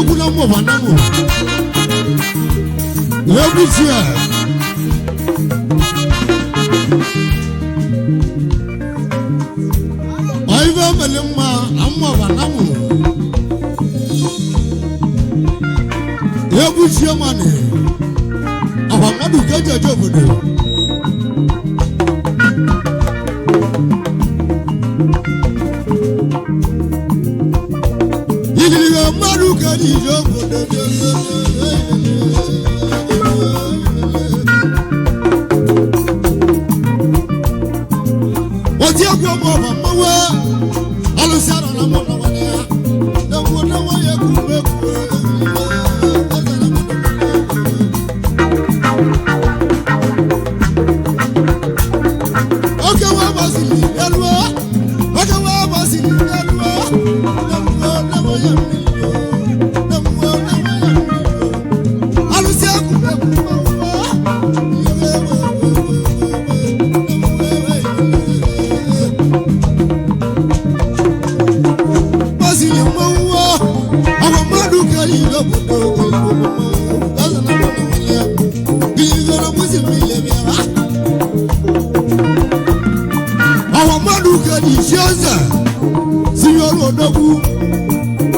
kuna mo banamu yebusia aiva melema amma banamu yebusia mane abamadu kaje jobude Iliga maruka di jogo de Oti agwo mo mama wa alusara na mo na wania na mo na wa ya kuwe Oke wa basili elwa Oke wa basili elwa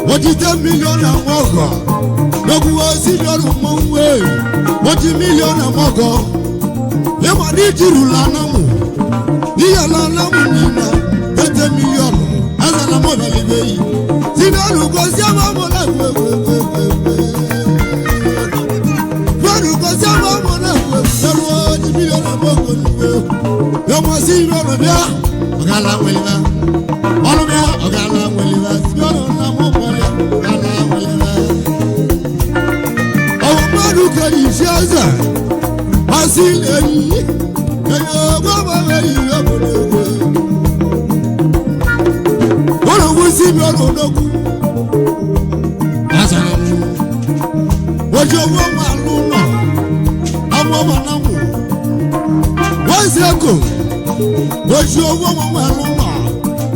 What is $10 million a mogo? No go see your way. What is $1 million a mogo? You want to rulanamu. You are Lamina. $10 million. As a Lamona Libby. See no go see a mamma. One go see a mamma. $1 million a mogo. You must see your Gala William. All of you, Gala William. Shaza Asileni Ayo baba ayo bonogo Wala wusi mi onoku Asamu Wojo wo maluna Amo manamu Wazeko Wojo wo maluna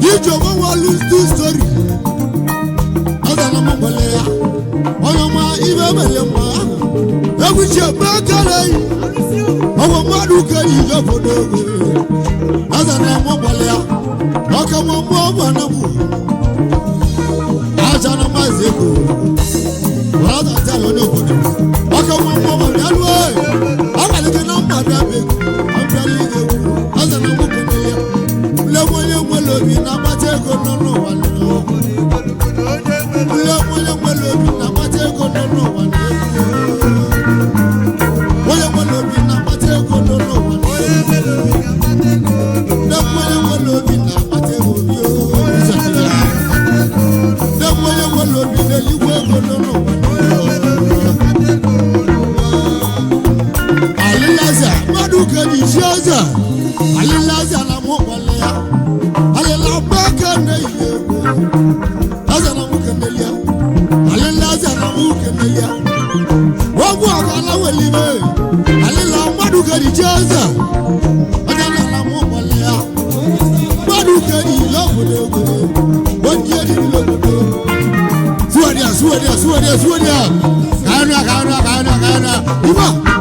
Yijo wo lose this story Asana mbolea Oyo ma ibe belema Ebuche bakare Owo maduka yiga fodogo Azana mobalea Oka mo banamu Azana mazeko Wada talo no bodo Oka mo balwa Aka leke na madabe Ambali gewu Azana mo bonelia Lemoye mwelobi na mateko nono wano Lemoye mwelobi na mateko nono wano Alilaza na mobalea Alila baka na yewe Aza na mukemelia Alilaza na mukemelia Wabu akala weliwe Alila maduka di jaza Adana na mobalea Maduka di lobo Wangia di lobo Suwadia Kaina Iba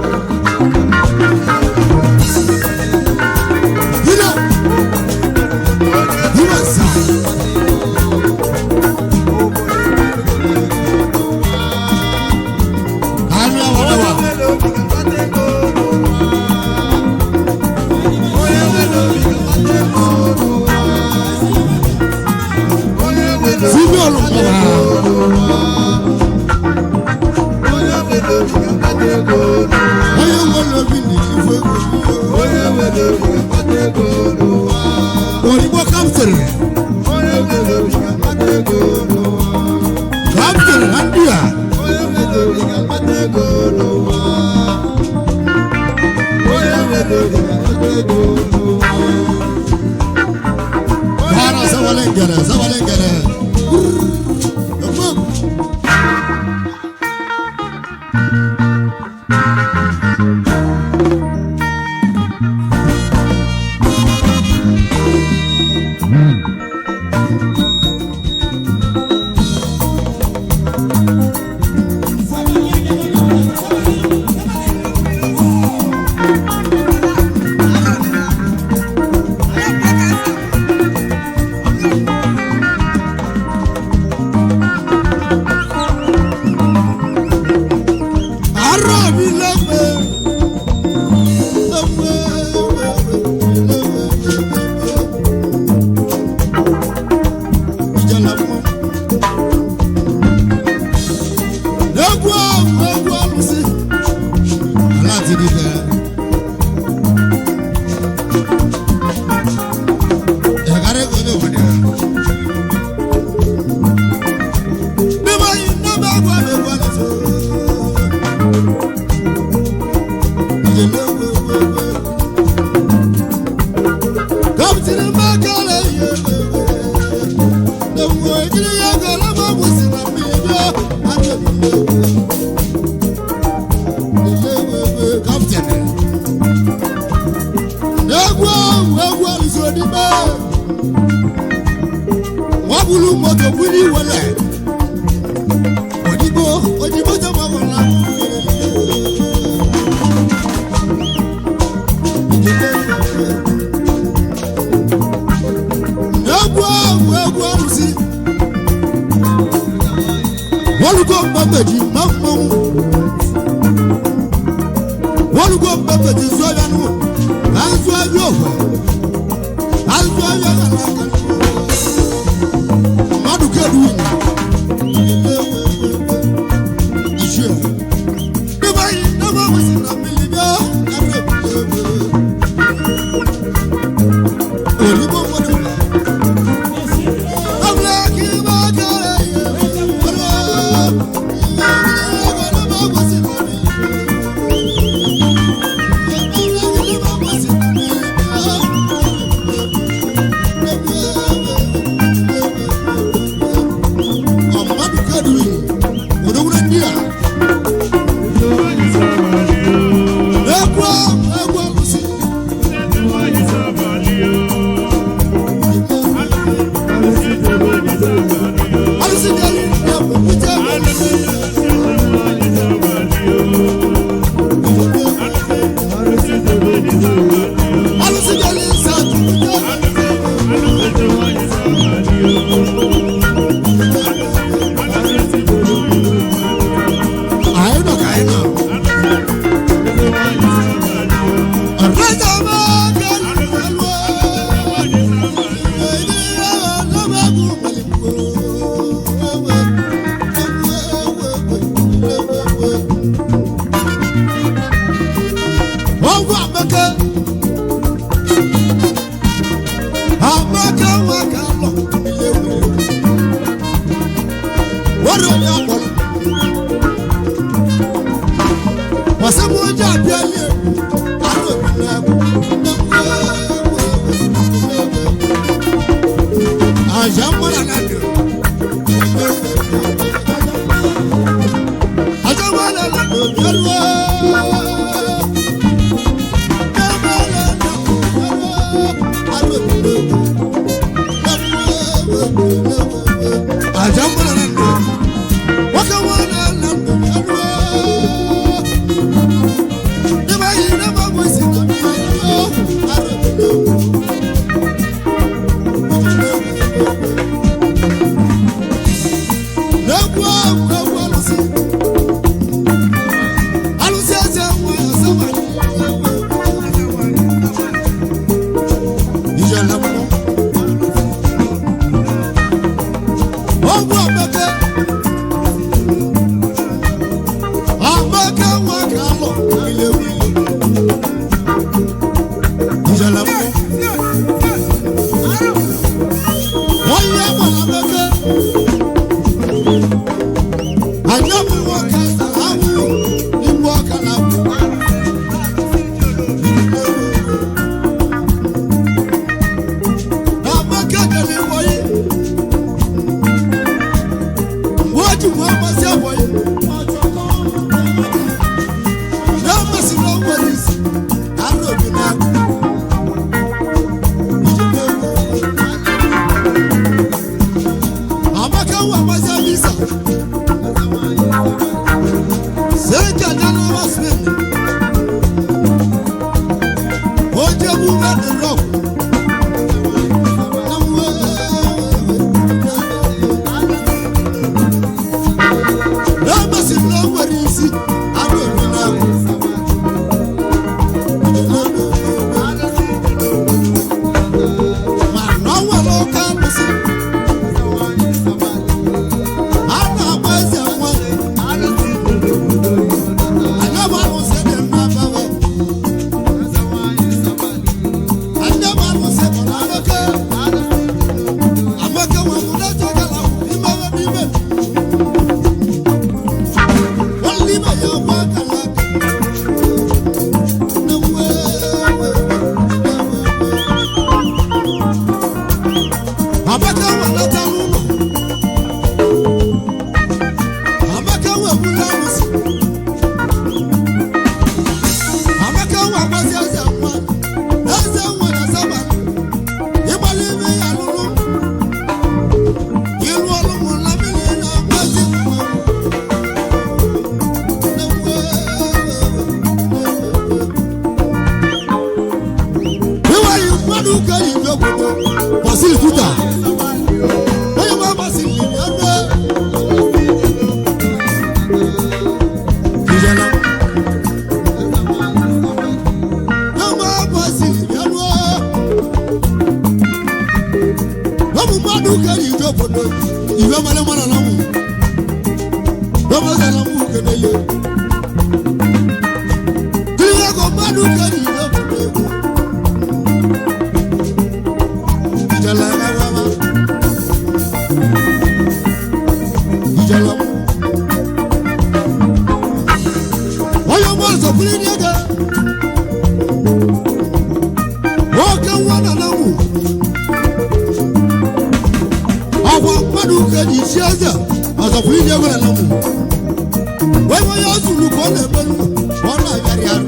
mala mala lamu baba salamu keneye kiliwa ko madu kani jala baba jala oyo mo so kulini aga oka wana lamu awa madu kani siaza asa kulini aga lamu wewe yasulu ko le belu wala yari yari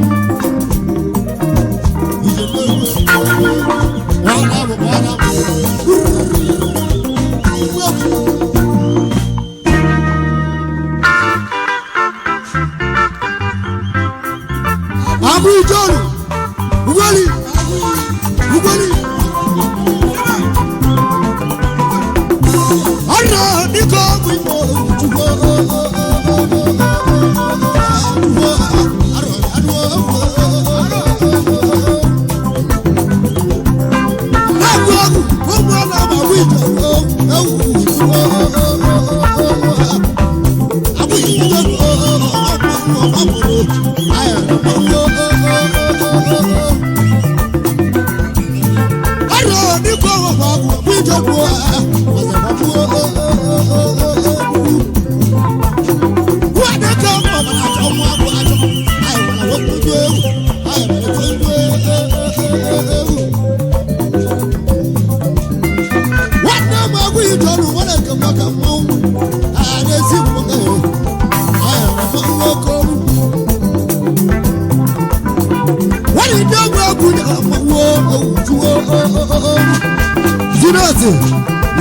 Abu John, Ugoli, Ara niko mo tugo,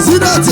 Zinate.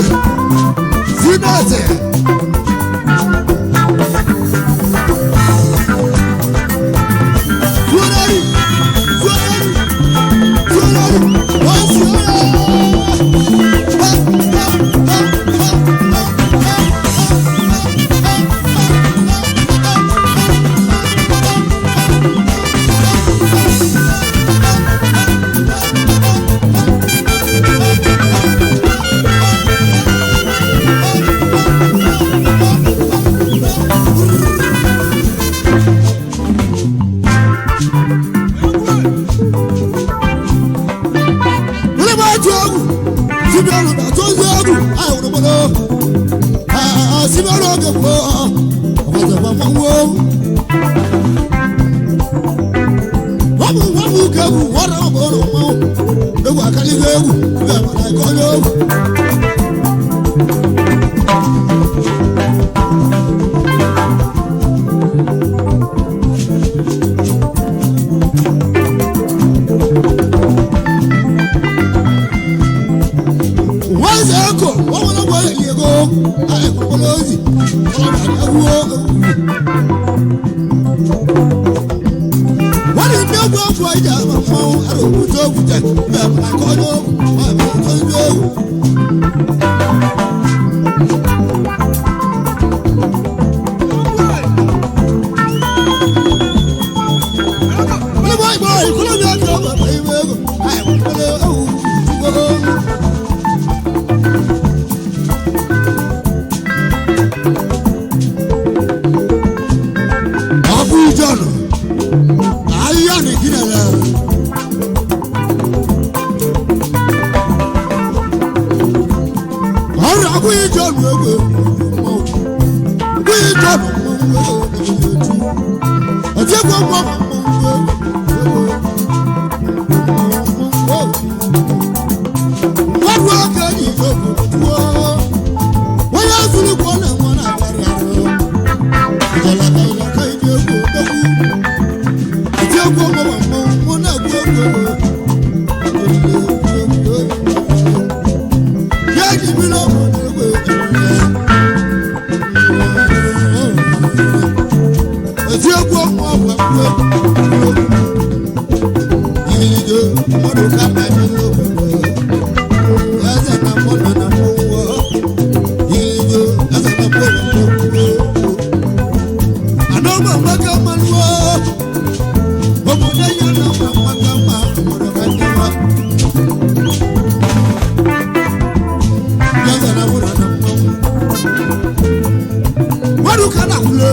Abu John, kana kule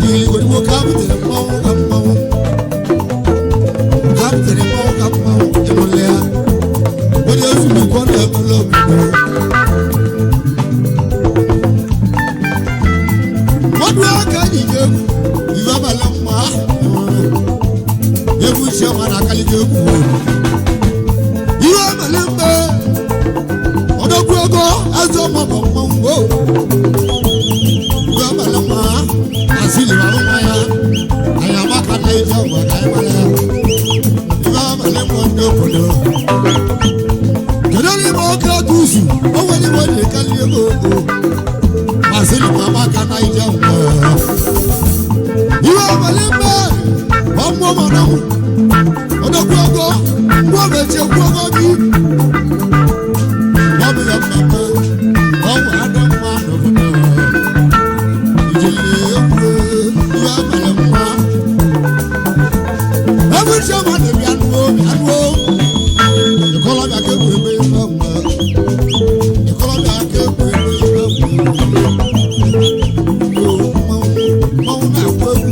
ni wo kapite mo kapite mo emolea wo de su mi ko na kule wadu aka ni je iba balamma yebu chama na kali je ku iba balamma odokuogo azo mo mo iba balamma asili wa maya ayama kana ije wa kai mala iba balamma ndokodo kedali mo ka tusu o wali wali kali go asili mama kana ije wa iba balamma ọmọ náà ọdọkùọgọ wọn bẹ tiẹ kùọgọ bí wọn bẹ yọ mọmọ ọwọ adọmọ adọmọ ìdílé ewu ìwà mẹlẹmọ ẹbí tí a máa tẹbi anuwo ìkọlọ bí akéwì ebe ọmọ ìkọlọ bí akéwì ebe ọmọ mọwụ na-akpọ egwu.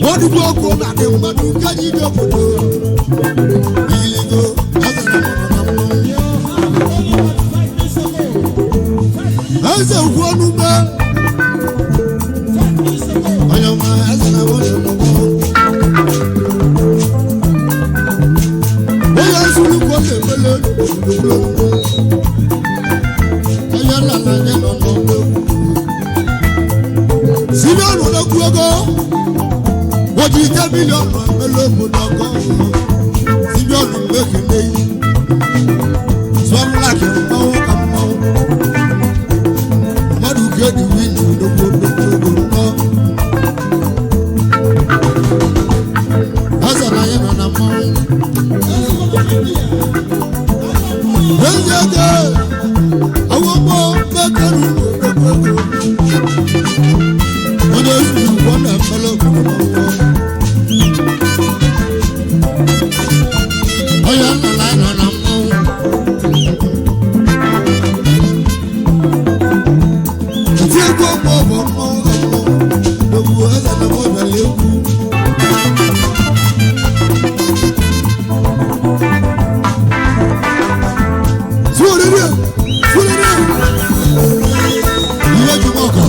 What do you go na dem madu kaji do podo iligo asa ukwonu ba ayama azana wono oya sulu ko le mele ayala na no no sinanu na kuogo wọ́n jẹ́ mílíọ̀nù mélòó lọ́gọ́ síbíọ̀nù mékèlè sọ́nùlá kì í mọ́wó kà mọ́wó mọ́dù kéde wíìnì lógbòdògbò ńlọ. ọ̀sán ayé nana mọ́wó. ẹ̀yẹ́dẹ́ àwọn ọmọ mẹ́kẹ́lù lógbòdògbò wọ́n jẹ́ sùn wọ́n nà mẹ́lẹ́ òkùnkùn mọ́wó. Oya nala nana mo. Ti ko mo mo mo. Dogu asa na mo na leku. Surere. Iwe jumoko.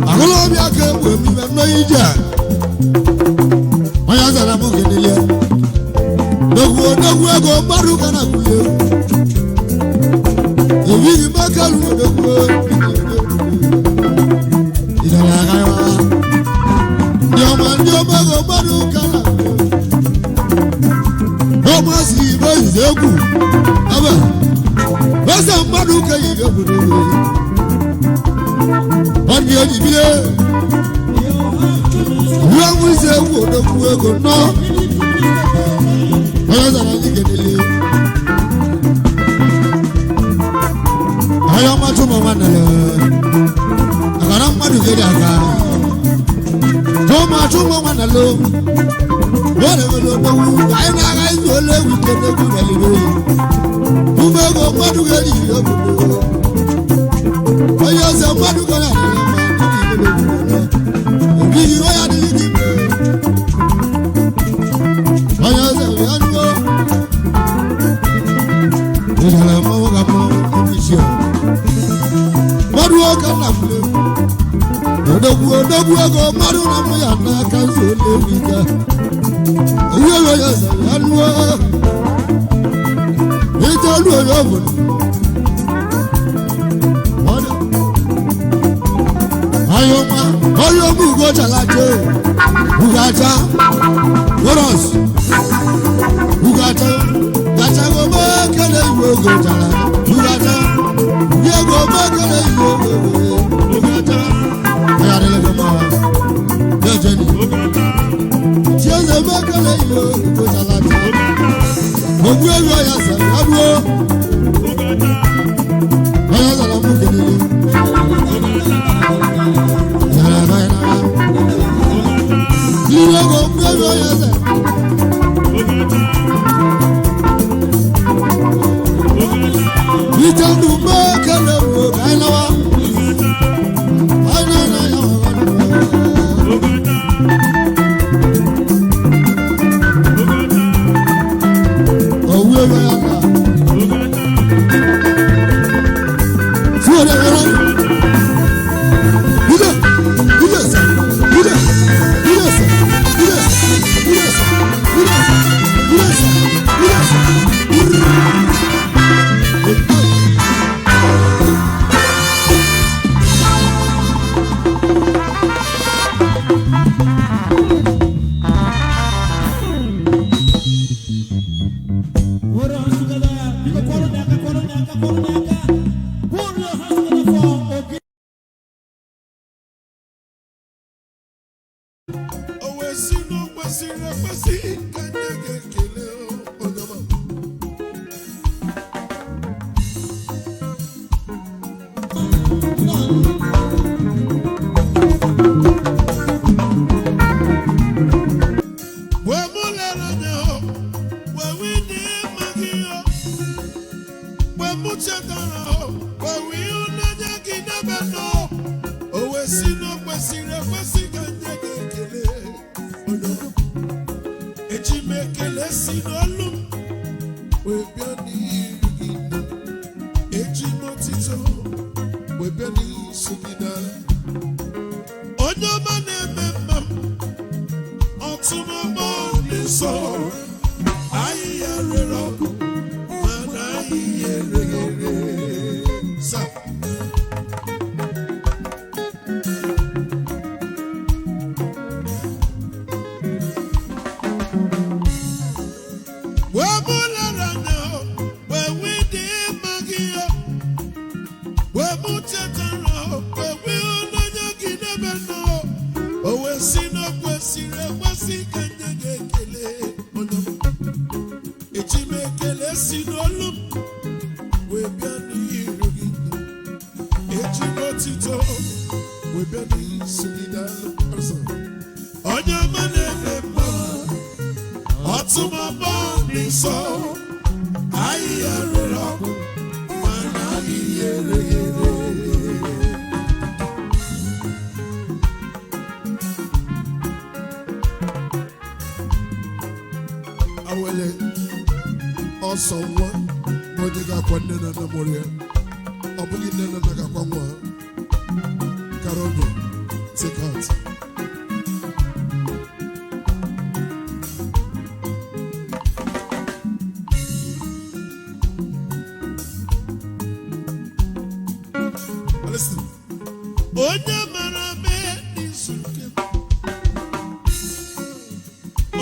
Agolo bi ake we mi no ija. Oya zara mo gele odogwu ego mmadụ ka na kwule ebighị maka lu odogwu ịdara aga ya ndị ọma ego mmadụ ka na n'ọma si ibe ize egwu ebe eze mmadụ ka yi obodo ọ dị eji bile ruo nwa ize egwu odogwu ego nọ onye zara anyị kedele ahịa ọmatụ ma nwanne ya agara mmadụ gere aka ọmatụ ma nwanne lo wọ́n lè lọ́wọ́ ayé náà ayé tó léwu kéde kú bẹ̀lẹ̀ lóye ume ko mmadụ gari obodo onye ọzọ mmadụ gara adịghị mma ya adịghị n'ime onye ọzọ ya nụọ ịdara mmanwụ ga mmanwụ isi ọ mmadụ ọka nna mle odogwu ego mmadụ na mụ ya n'aka nso olewu ike onye ọzọ ya nụọ ite olu onye obodo ayọma onye ọmụ ugo chalaje ugacha goros ugacha gacha gobe kele iwe ogo chala ugacha ye gobe kele iwe ogo ugacha ayarele goma dejeni tieze me kele iwe ogo chalaje ogwe yo ya sa aduo aya za la mu kedele Ire go gbero yese. Itandu mo kele mo kainawa. Aina na ya. Owe we ya ka. Suore era. Ide. Ide sa. Ide.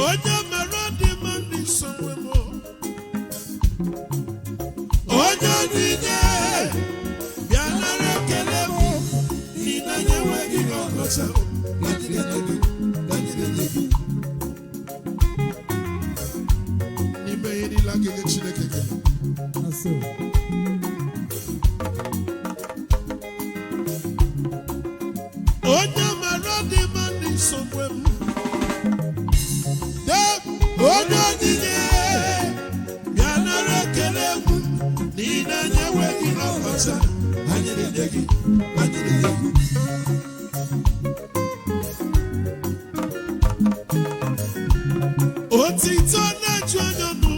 onye mere dị mma ndị sonwe m onye onyinye bịa nara ekele m n'ihi na enweghị ọgọzọ n'ime ihe niile a ga-enye Chineke ekele. Onye mere dị mma ndị nsogbu m onye onyinye bịa nara ekele m n'ihi na anyị enweghị ọgọzọ anyị na-enye gị otito na-eju anya nụ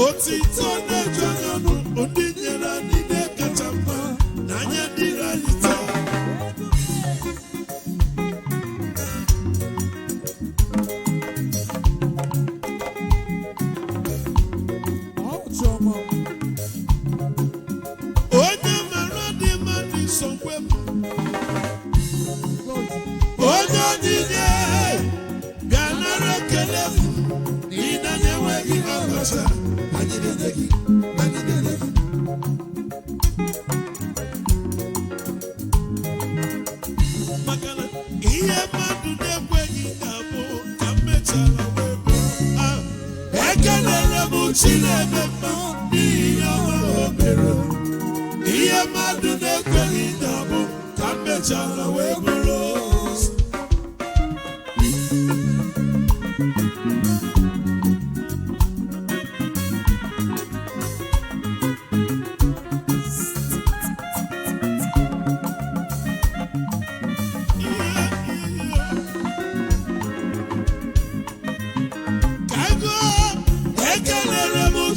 otito na-eju anya nụ ndị nyere anyị na-ekacha mma na anya ndị anyị taa. Onye mara dị mma dị nsogbu m onye onyinye bịa nara ekele m n'ihi na anyị enweghị ọgọzọ anyị na-enye gị maka na ihe mmadụ na-ekweghị ga-abụ ka m mechara wee bụ ekelere m Chineke mma n'ihi ọma o mere ihe mmadụ na-ekweghị ga-abụ ka m mechara wee bụrụ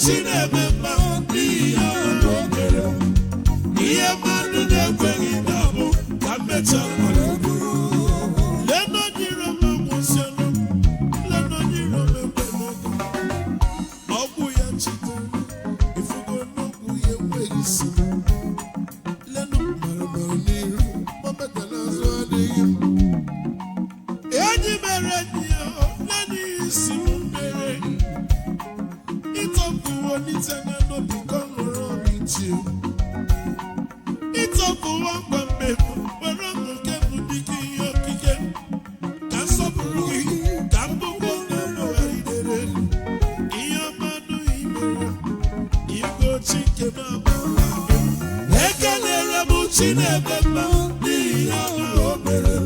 Chineke mma n'ihi ọma o mere ihe mmadụ na-ekweghị ga-abụ ka m mechara wee bụrụ leno nyiro m agwụsịala leno nyiro m ekweghị ọgwụ ya chitere ifugo n'okwu ya enweghị isi leno mara n'iru o metara azụ adịghị m enyi mere enyi ya leno isi m mere ịtọpụwo n'itenya n'obi ka ọ ṅụrụ ọrụ iche ịtọpụwo mgbe mmehie were ọṅụ nke bụ dịka ihe okike ka nsọpụrụ gị ka mbụgo na-enweghara idere ihe mmadụ imere igwe ochie nke m abụọ ekelere m Chineke mma n'ihi ọma o mere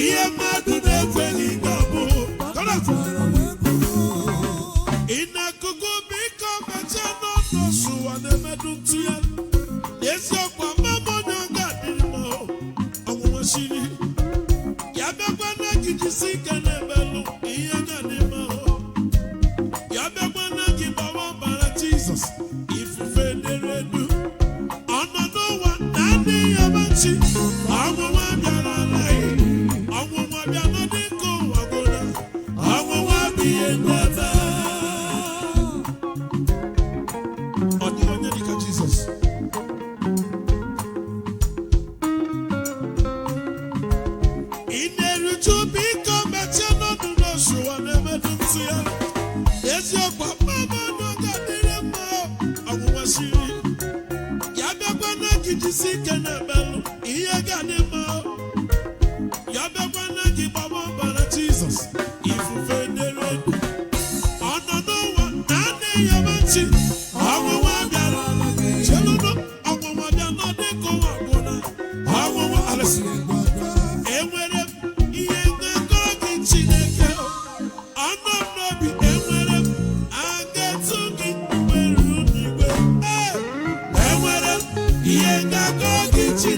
ihe mmadụ na-ekweghị ga-abụ ịna-akụkụ biko meche n'ọnụ ụwa na-emedu ntụ ya eziokwu amama onye ọ ga-adịrị m ọnwụnwa shiri ya bịakwa na gị jisi ike na-emelụ ihe ga-adị m ya bịakwa na gị gbawa ọbara Jizọs ifufe dere edu ọnọdụ ụwa na-adịghị amachi ọnwụnwa bịara ala ọnwụnwa bịa n'ọdị nke ụwa gwụla ọnwụnwa bụ ihe ndebe ọ dị onye dịka Jizọs ị na-eruju biko mechie n'ọdụ n'osu ụwa na-emedu ntụ ya eziokwu mama na ọ ga-adịrị mma ọnwụnwa siri ya bịakwa na gị jisi ike na-emelụ ihe ga-adị mma ya bịakwa na gị gbawa ọbara Jizọs ifufe dere edu ọnọdụ ụwa na-adịghị amachi ọnwụnwa bịara chelụnụ ọnwụnwa bịa n'ọdị ka ụwa gwụna ọnwụnwa alesi enwere m ihe ngakọrọ gị Chineke ọnụ m n'obi enwere m aga-etu gị nwere n'igwe enwere m ihe ngakọrọ gị Chineke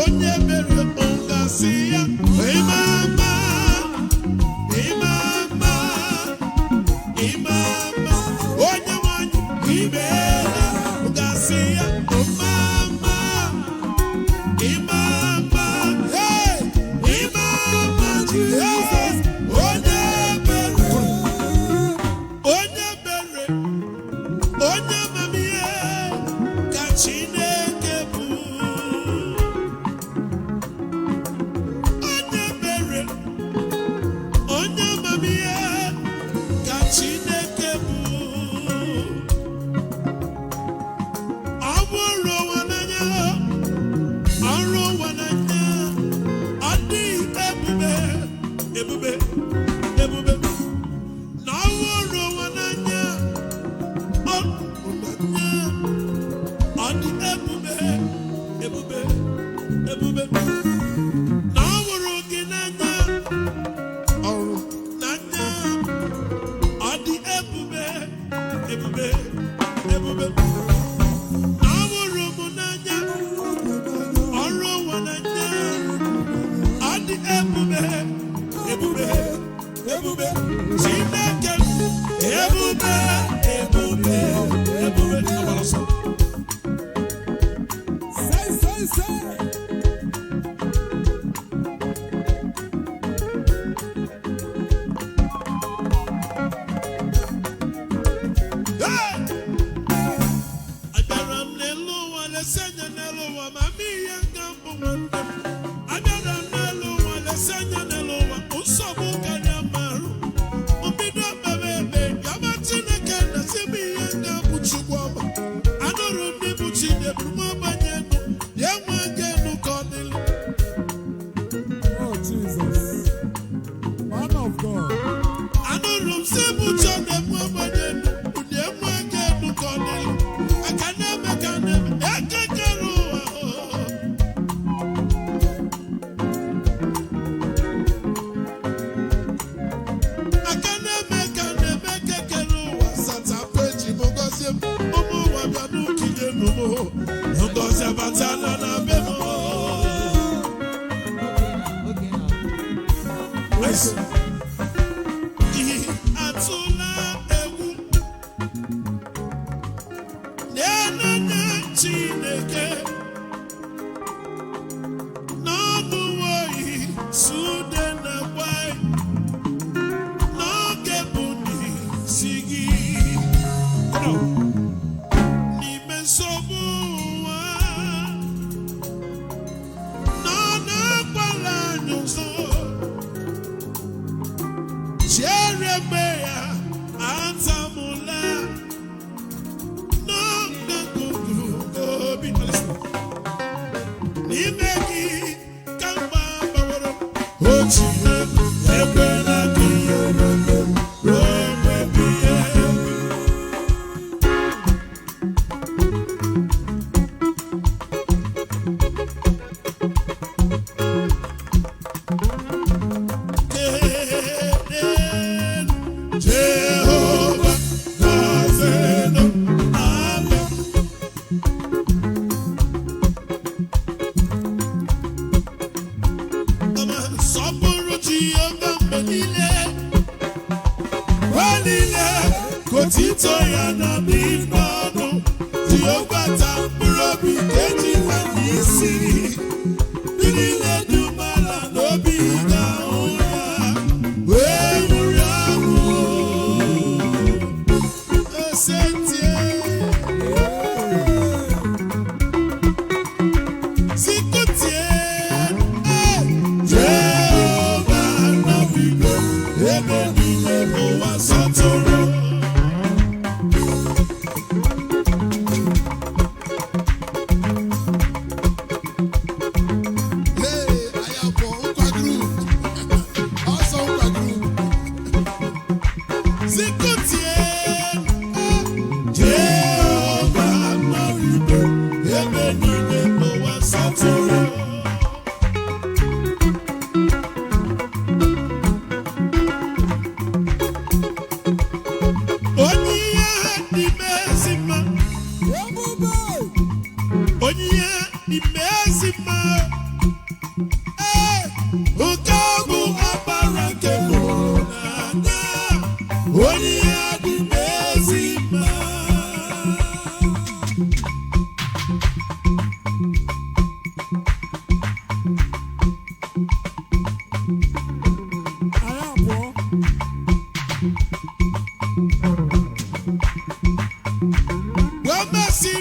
onye mere ọgasị ya ịmama ịmama ịmama onye nwanyị imeela ọgasị ya ịmama ịmama hey ịmama Jesus onye mere onye mamiye ka Chineke bụ onye mamiye ka Chineke bụ ọ bụrụ ụwa n'anya ọrụ ụwa n'anya ọ dị ebube ebube ebube na ọ bụrụ ụwa n'anya ọ dị ebube ebube ebube na ọ bụrụ gị n'anya ọrụ n'anya ọ dị ebube ebube ebube na ọ bụrụ m n'anya ọrụ ụwa n'anya ọ dị ebube ebube ebube Chineke ebube ebube ebube abalọsọ say Chineke n'ọnụ oyi sude na gwai n'oge bụ n'isi gị n'ime nsogbu ụwa nọ na-agbala anyị ụzọ chere mgbe ya atamụla n'ime gị ka mgba gbawara otu ekwela gị ruo mgbe bihe Jehova gazeno amen. Sọpụrụ Jehova mgbe niile otito ya na n'ọnụ Jehova ta mkpụrụ obi nke ji ha n'isi ndị niile dị umeala n'obi ga-ahụ ya wee nwụrụ anwụ esentie sikutie Jehova nọbigo ebe niile ụwa sọtụrụ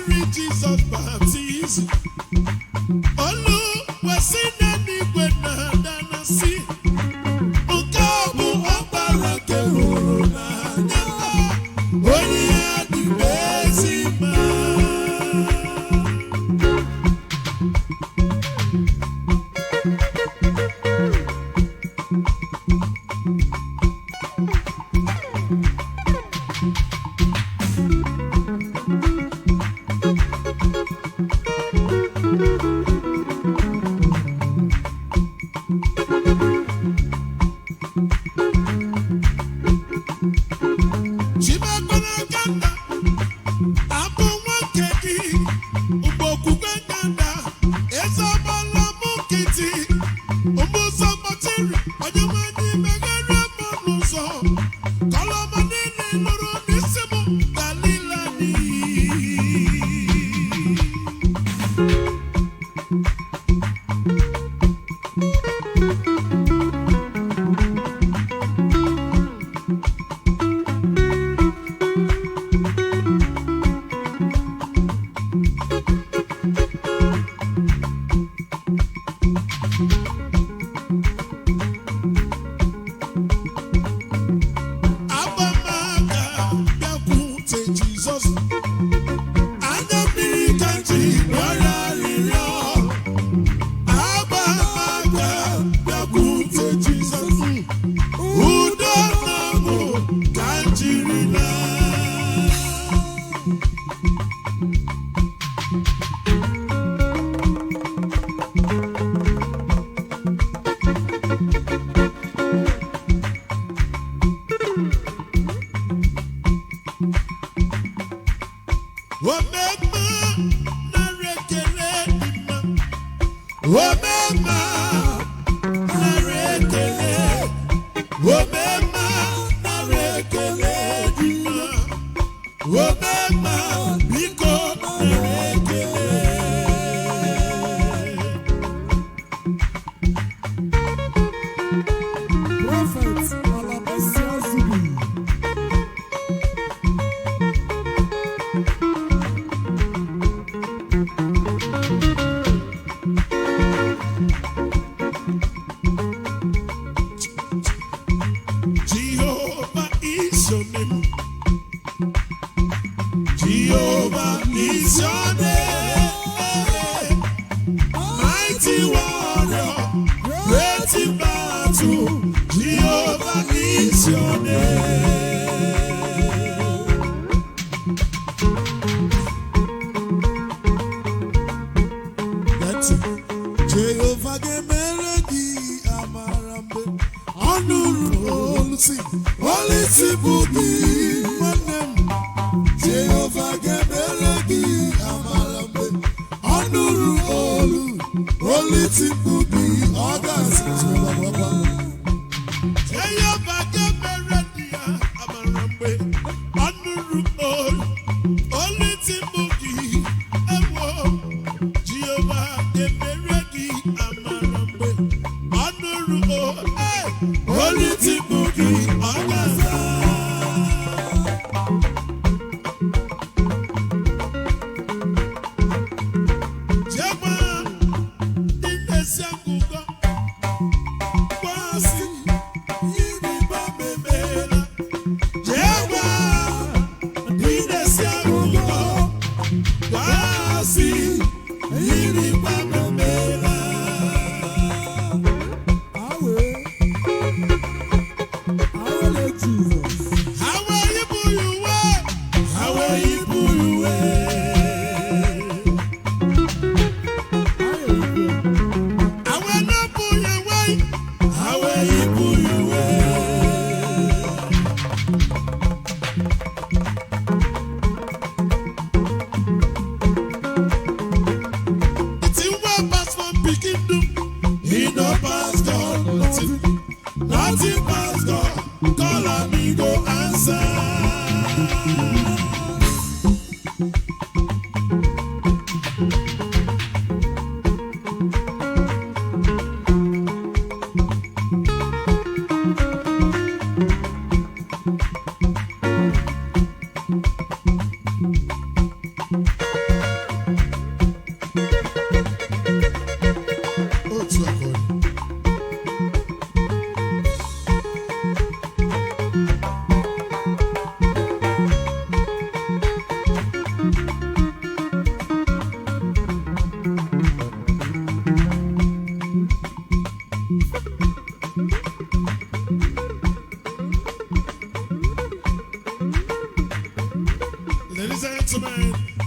mmiri Jizọs baptizim olu wesi n'eluigwe na-ada na si nke a bụ ọkpara nke hụrụ n'anya onye ya dị ezi mma.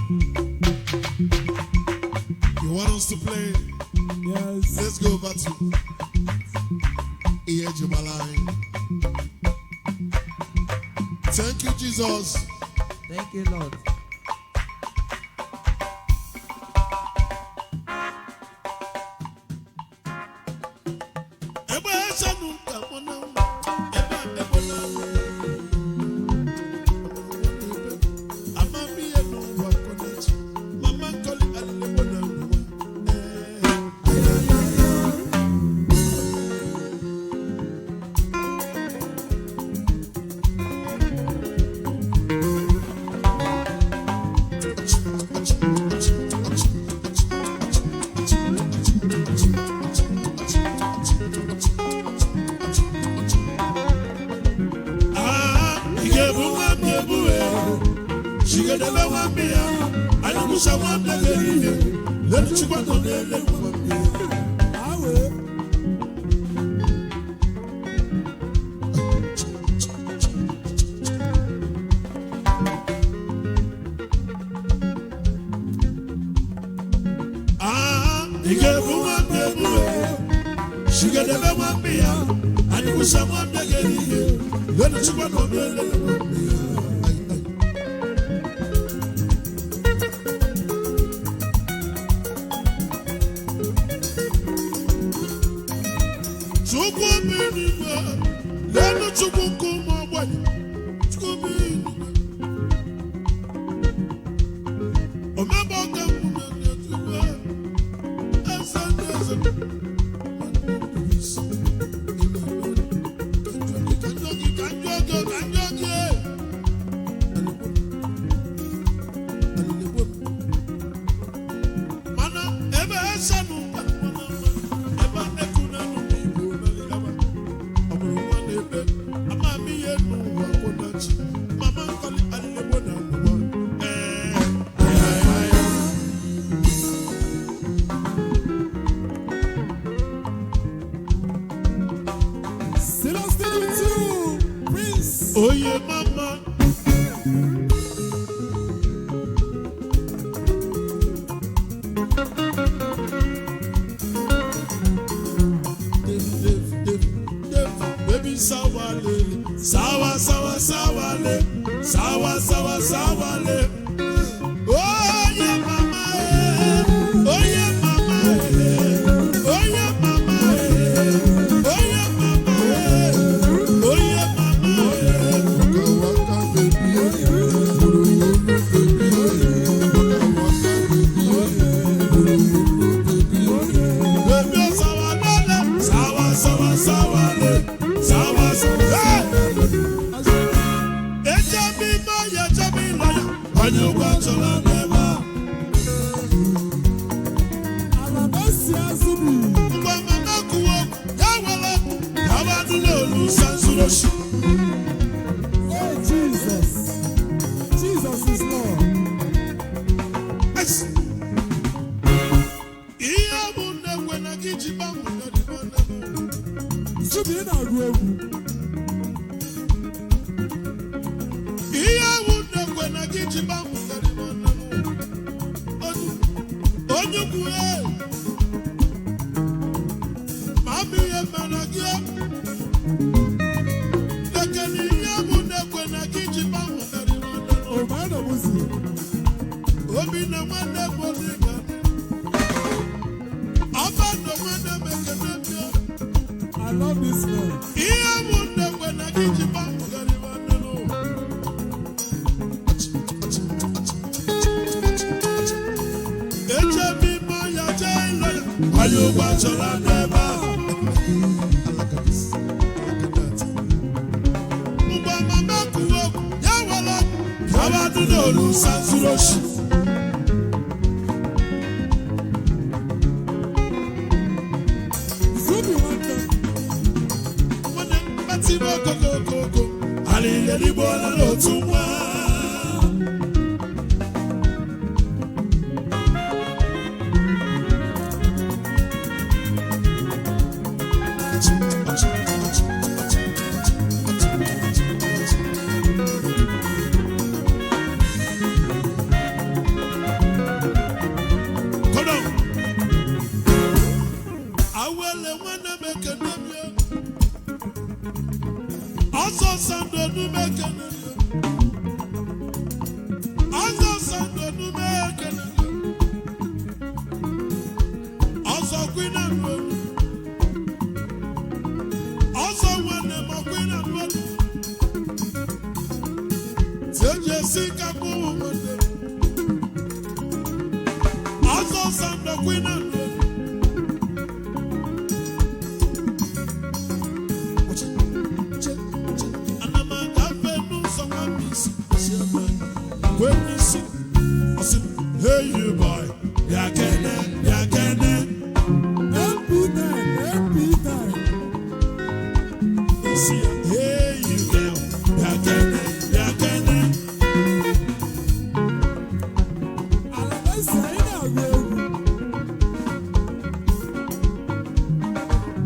You want us to play? Yes. Let's go back to Iye Jumalai. Thank you, Jesus. Thank you, Lord. Oh yeah, mama. Baby sawale, sawa sawa sawale, sawa sawa sawale. Oh yeah, mama. Oh yeah, mama. Oh yeah, mama. Oh yeah, mama. Oh yeah, Oh, Jesus. Jesus is Lord. Should be in our room. I love this man. queen and one. Also one of my queen and one. Tell Jessica woman. Also some the queen and one. And I'm a cafe no someone miss. When you see, I said, hey you boy, ya can MP9. see, hey you girl, ya can Alabasa ina agwewu.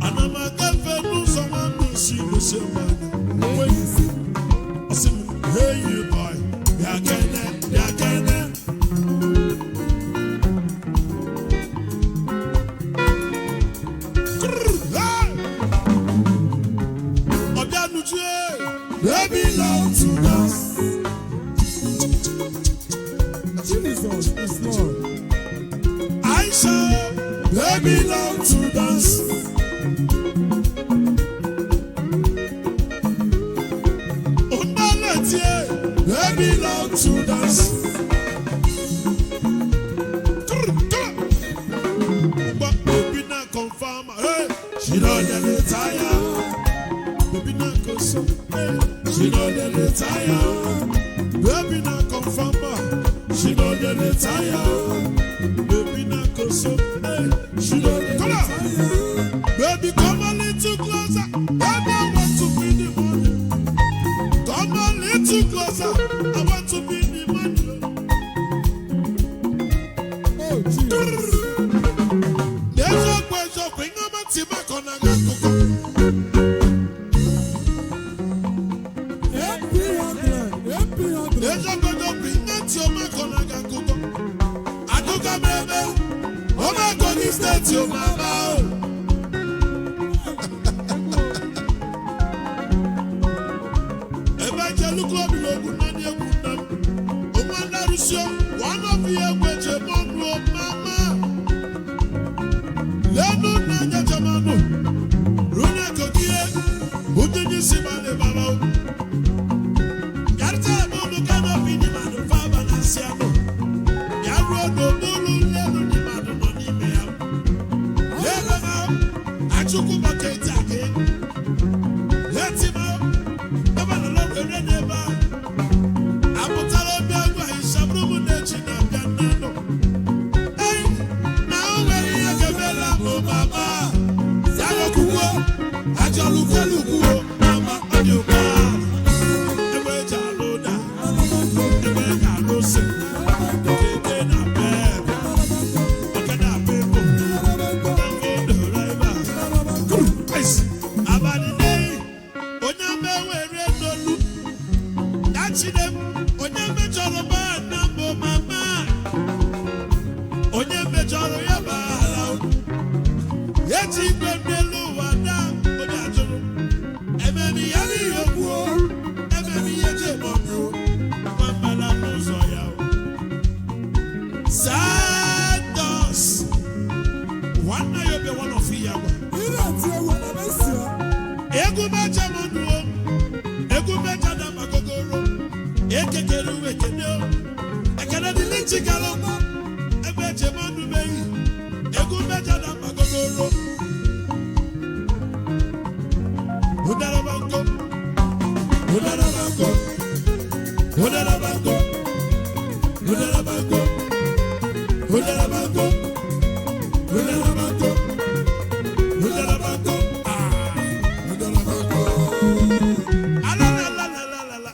and I'm a cafe no someone miss you the same man. When you see, I said, hey you boy, ya can they belong to us. Jesus is Lord. I shall, they belong to us. They belong to us. But baby not confirm, hey, she don't retire. Baby not confirm, hey, she don't retire. Baby not confirm, she don't retire. Baby not confirm, hey, she don't retire. Baby come a little closer, baby I want to be the money. Come a little closer, I want to be the money. Oh, Jesus. There's a question, bring them a team back on a gun. MP100. There's a question, bring them to my gun. I took a baby. Oh my God, is that your mama? Evangelical Club, Logan, and your good name. Oh, one of you, mama. Lenu nanya jamano, Runa kokie, udini simane baba. Yarta bolu kano bini manu faba na siamo. Yarro do bolu lenu ni manu no ni mea. Lenu na, achuku baketa ke. Leti ma, baba na lo kere neba. Abutalo biagwa ishabru munechi na bianano. Hey, now where you gavela mo baba. Zalo kuwo, ajalu kelukuwo, mama adioka. Ewe jaloda, ewe kalose, kete na bebe, oke na bebo, tango do raiba. Yes, abadi nei, onyame were dolu. Dachi dem, onyame jolo ba na mo mama. Onyame jolo ya ba lao. Yeti gbẹ̀gbẹ̀lú wà dá omi àjọrò. Ẹ̀mẹ̀ mi yá ní ìyókù o. Ẹ̀mẹ̀ mi yé jẹ́ mọ́mí o. Wọ́n bá lápò sọ̀yà o. Santos. Wọ́n náà yóò bẹ wọ́n lọ fi yà wá. Ilé àti ewu Alabasa. Egu mẹ́jọ mọ́nu o. Egu mẹ́jọ dàgbà gogoro. Ekekere uwe kene o. Ekene di ní chikalo. Ẹgbẹ́ jẹ mọ́nu mẹ́yìn. Egu mẹ́jọ dàgbà gogoro. Udarabango, Udarabango, Udarabango, Udarabango, Udarabango, Udarabango, Udarabango, Udarabango. Ala la la la la la la.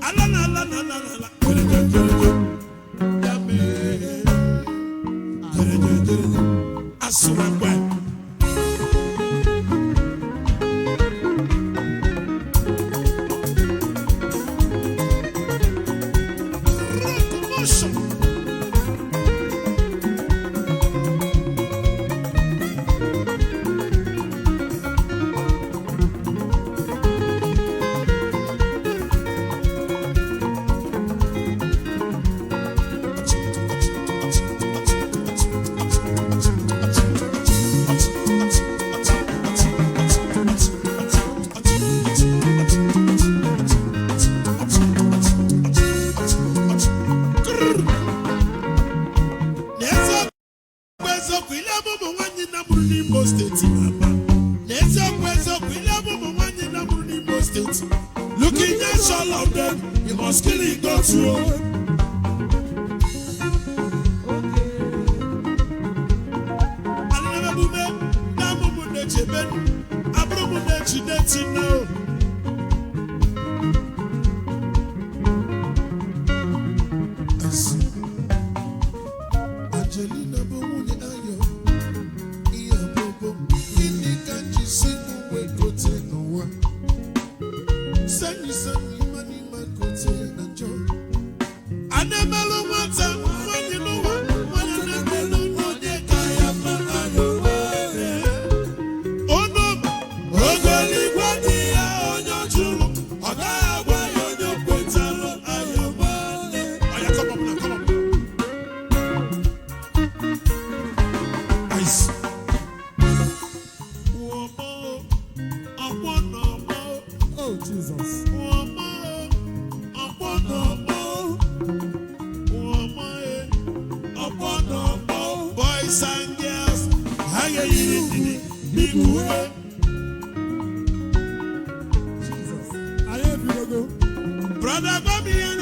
Ala la la la la la la. Yami. Asumangwe. Motion. n'Imo State na-aba. N'eziokwu eziokwu ile bụ ụmụ nwaanyị na mụrụ n'Imo State. Looking at all of them, you must kill it, go through. Brother, go me and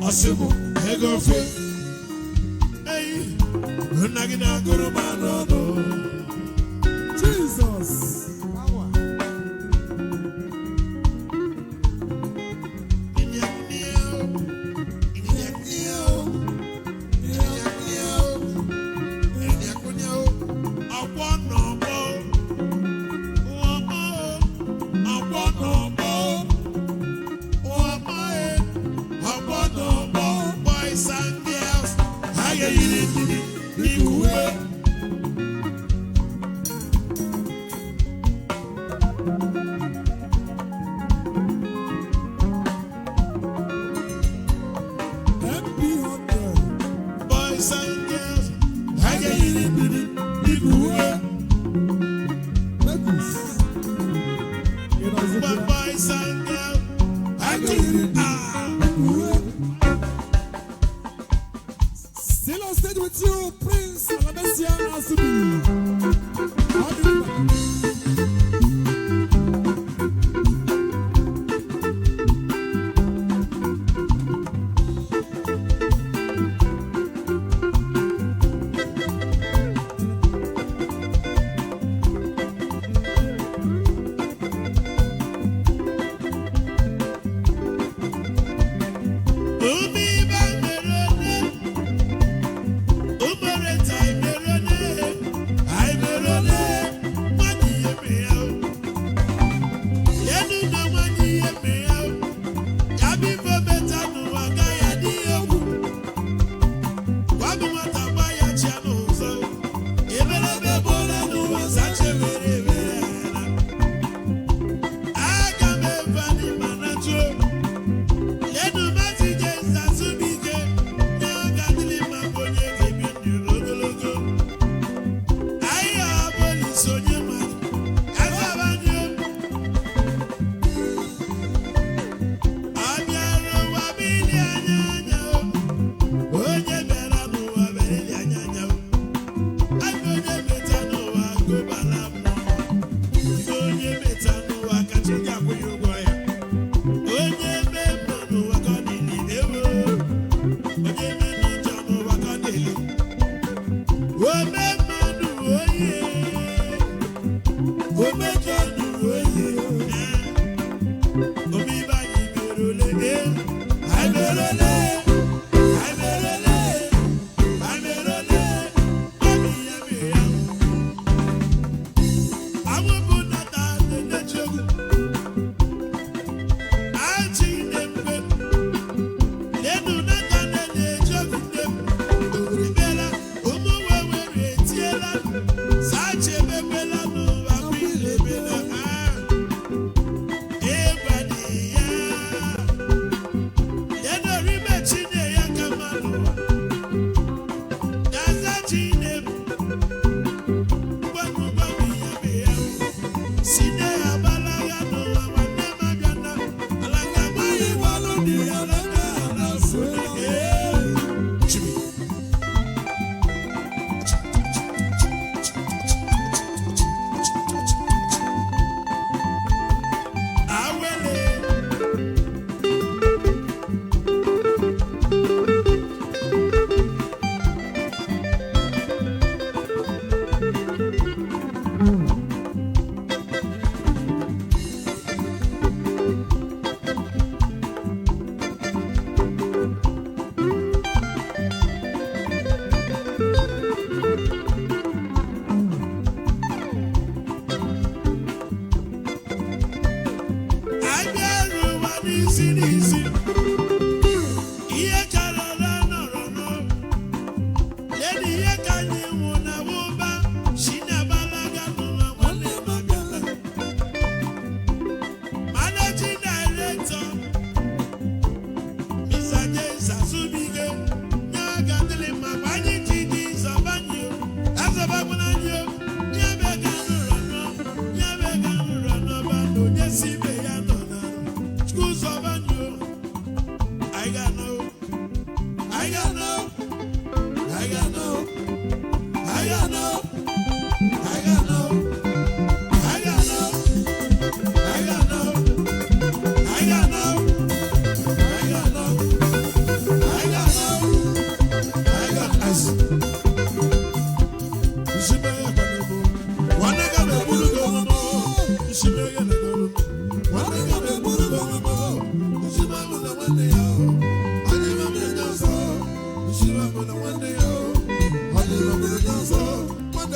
Osimu, ego fe. Hey, unagina guru manodo. Jesus. Still on stage with you, Prince Alabesian Asubi.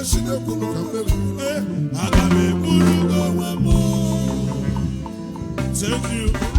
Thank you.